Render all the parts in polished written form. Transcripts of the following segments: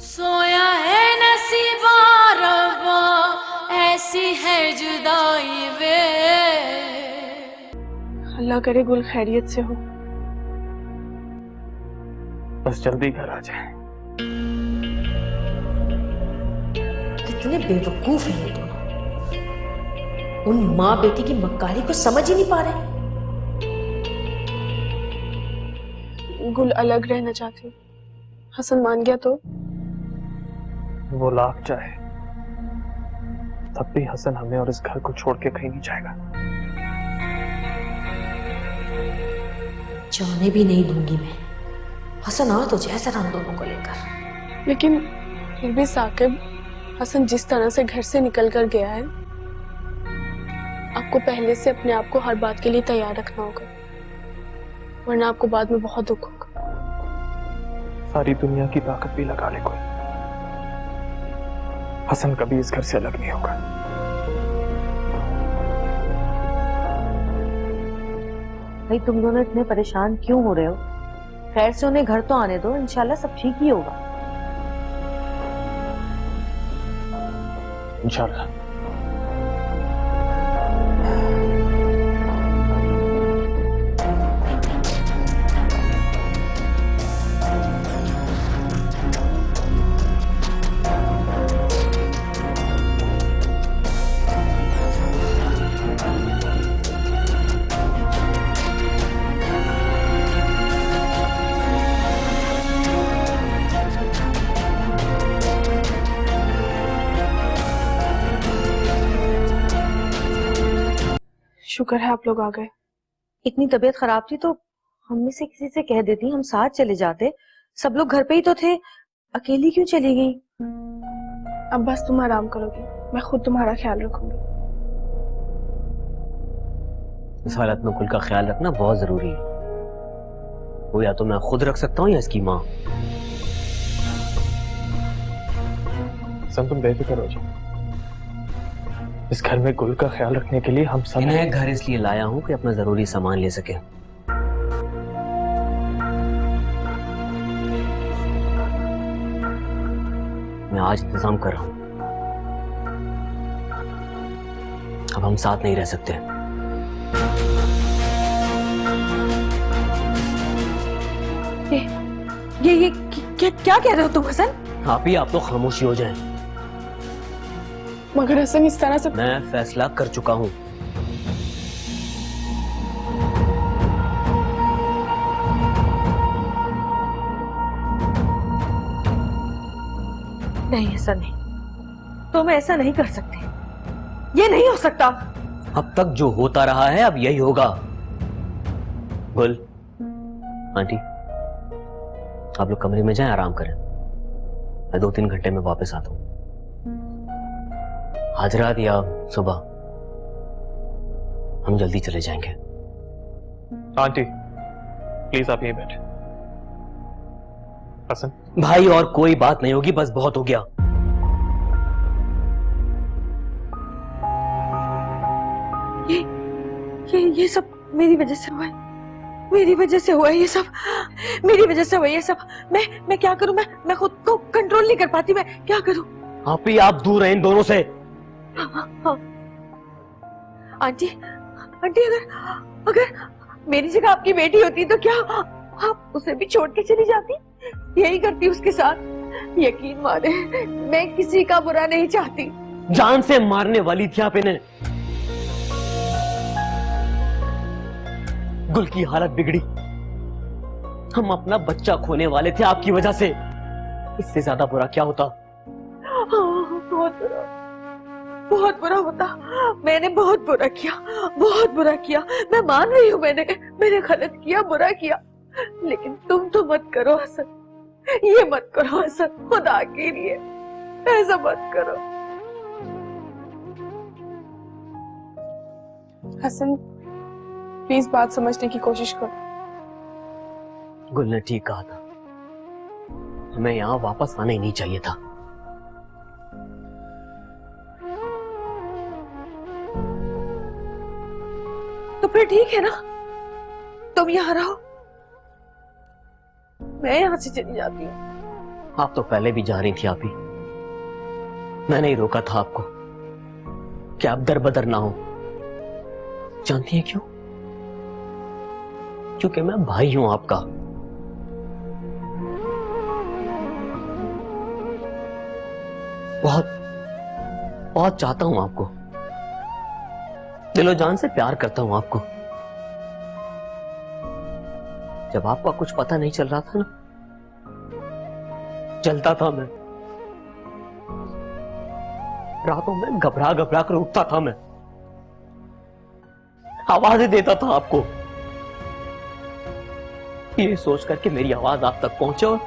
सोया है नसीबा रब्बा, ऐसी है जुदाई वे। अल्लाह करे गुल खैरियत से हो। बस जल्दी घर आ जाए। कितने बेवकूफ हैं ये दोनों। उन माँ बेटी की मक्कारी को समझ ही नहीं पा रहे। गुल अलग रहना चाहती हूँ। हसन मान गया तो? वो लाख चाहे तब भी हसन हमें और इस घर को छोड़ के कहीं नहीं जाएगा। जाने भी नहीं दूंगी मैं। हसन आ तो जैसा हम दोनों को लेकर। लेकिन फिर भी साकिब, हसन जिस तरह से घर से निकल कर गया है, आपको पहले से अपने आप को हर बात के लिए तैयार रखना होगा, वरना आपको बाद में बहुत दुख होगा। सारी दुनिया की ताकत भी लगा ले कोई, हसन कभी इस घर से अलग नहीं होगा। भाई तुम दोनों इतने परेशान क्यों हो रहे हो? खैर से उन्हें घर तो आने दो, इंशाल्लाह सब ठीक ही होगा। इंशाल्लाह। शुक्र है आप लोग आ गए। इतनी तबीयत खराब थी तो हम में से किसी से कह देती, हम साथ चले जाते। सब लोग घर पे ही तो थे, अकेली क्यों चली गई? अब बस तुम आराम करोगी, मैं खुद तुम्हारा ख्याल रखूंगी। इस हालत में कुल का ख्याल रखना बहुत जरूरी है। वो या तो मैं खुद रख सकता हूँ या इसकी माँ। सन तुम बेफिक्र हो जाओ, इस घर में गुल का ख्याल रखने के लिए हम सब इन्हें घर इसलिए लाया हूँ कि अपना जरूरी सामान ले सके। मैं आज इंतजाम कर रहा हूँ। अब हम साथ नहीं रह सकते। ये क्या कह रहे हो तुम हसन? आप तो खामोशी हो जाएं। मगर हसन इस तरह से मैं फैसला कर चुका हूँ। नहीं हसन नहीं, तुम ऐसा नहीं कर सकते, ये नहीं हो सकता। अब तक जो होता रहा है अब यही होगा। गुल आंटी, आप लोग कमरे में जाएं, आराम करें। मैं 2-3 घंटे में वापस आता हूं। आज रात या सुबह हम जल्दी चले जाएंगे। आंटी प्लीज आप यहीं बैठे। हसन भाई और कोई बात नहीं होगी, बस बहुत हो गया। ये सब मेरी वजह से हुआ है, मेरी वजह से हुआ है ये सब, मेरी वजह से हुआ है ये सब। मैं क्या करूं? मैं खुद को कंट्रोल नहीं कर पाती, मैं क्या करूं? आप दूर रहें इन दोनों से। हाँ। आंटी अगर मेरी जगह आपकी बेटी होती तो क्या आप उसे भी छोड़ के चली जाती? यही करती उसके साथ। यकीन माने मैं किसी का बुरा नहीं चाहती। जान से मारने वाली थी आप इन्हें। गुल की हालत बिगड़ी, हम अपना बच्चा खोने वाले थे आपकी वजह से। इससे ज्यादा बुरा क्या होता? बहुत बुरा होता। मैंने बहुत बुरा किया। मैं मान रही हूँ, मैंने गलत किया, बुरा किया। लेकिन तुम तो मत करो हसन, ये मत करो हसन, खुदा के लिए ऐसा मत करो। हसन प्लीज बात समझने की कोशिश करो। गुल ने ठीक कहा था, हमें यहां वापस आना ही नहीं चाहिए था। तो फिर ठीक है ना, तुम यहाँ रहो, मैं यहाँ से चली जाती हूँ। आप तो पहले भी जा रही थी आप ही। मैंने ही रोका था आपको कि आप दर बदर ना हो। जानती हैं क्यों? क्योंकि मैं भाई हूं आपका। बहुत बहुत चाहता हूं आपको, दिलो जान से प्यार करता हूं आपको। जब आपका कुछ पता नहीं चल रहा था ना, चलता था मैं, रातों में घबरा घबरा कर उठता था मैं, आवाजें देता था आपको, ये सोच कर कि मेरी आवाज आप तक पहुंचे और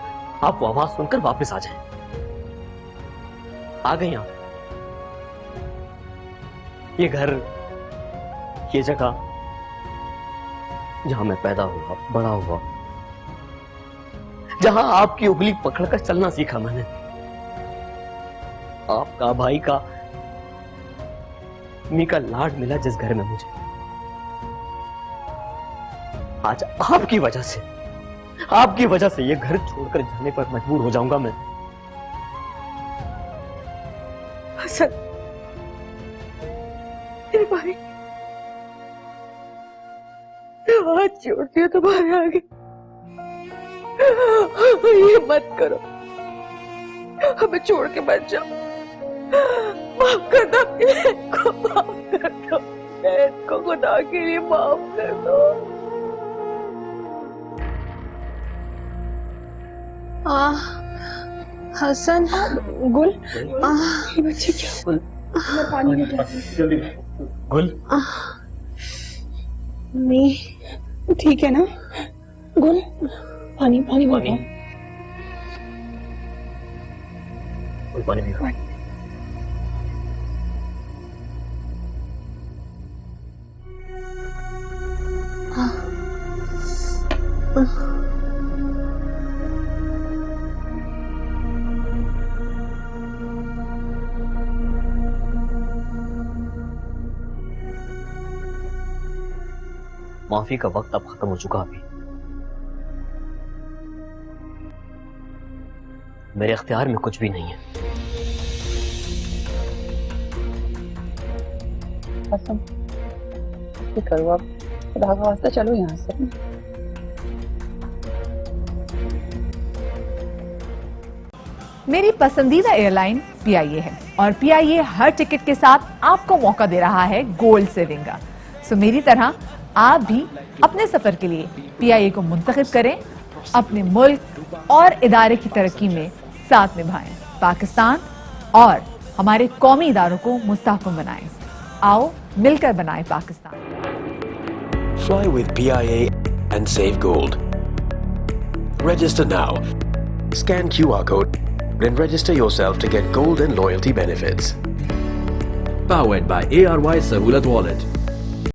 आप वो आवाज सुनकर वापस आ जाएं। आ गई आप। ये घर, ये जगह जहां मैं पैदा हुआ, बड़ा हुआ, जहां आपकी उंगली पकड़कर चलना सीखा मैंने, आपका भाई का मी का लाड मिला जिस घर में मुझे, आज आपकी वजह से ये घर छोड़कर जाने पर मजबूर हो जाऊंगा मैं। हसन, मेरे भाई, हाथ जोड़ती हूँ तुम्हारे आगे, ये मत करो, हमें छोड़ के मत जाओ। माफ कर दो, माफ कर दो, को खुदा के लिए माफ कर दो। हसन, गुल, ये बच्चे क्या? गुल, मैं पानी लेके आती हूँ। गुल, नहीं ठीक है ना? गुल, पानी पानी पानी, बताओ। गुल, पानी पियो। माफी का वक्त अब खत्म हो चुका। अभी मेरे इख्तियार में कुछ भी नहीं है। हसन, ये करो आप, खुदा का वास्ता चलो यहाँ से। मेरी पसंदीदा एयरलाइन PIA है और PIA हर टिकट के साथ आपको मौका दे रहा है गोल्ड सेविंग का। सो मेरी तरह आप भी अपने सफर के लिए PIA को मुंतखब करें, अपने मुल्क और इदारे की तरक्की में साथ निभाएं, पाकिस्तान और हमारे कौमी इदारों को मुस्तहकम बनाएं। आओ मिलकर बनाएं Pakistan. Fly with PIA and save gold. Register now. Scan QR code and register yourself to get gold and loyalty benefits. Powered by ARY Sahulat Wallet.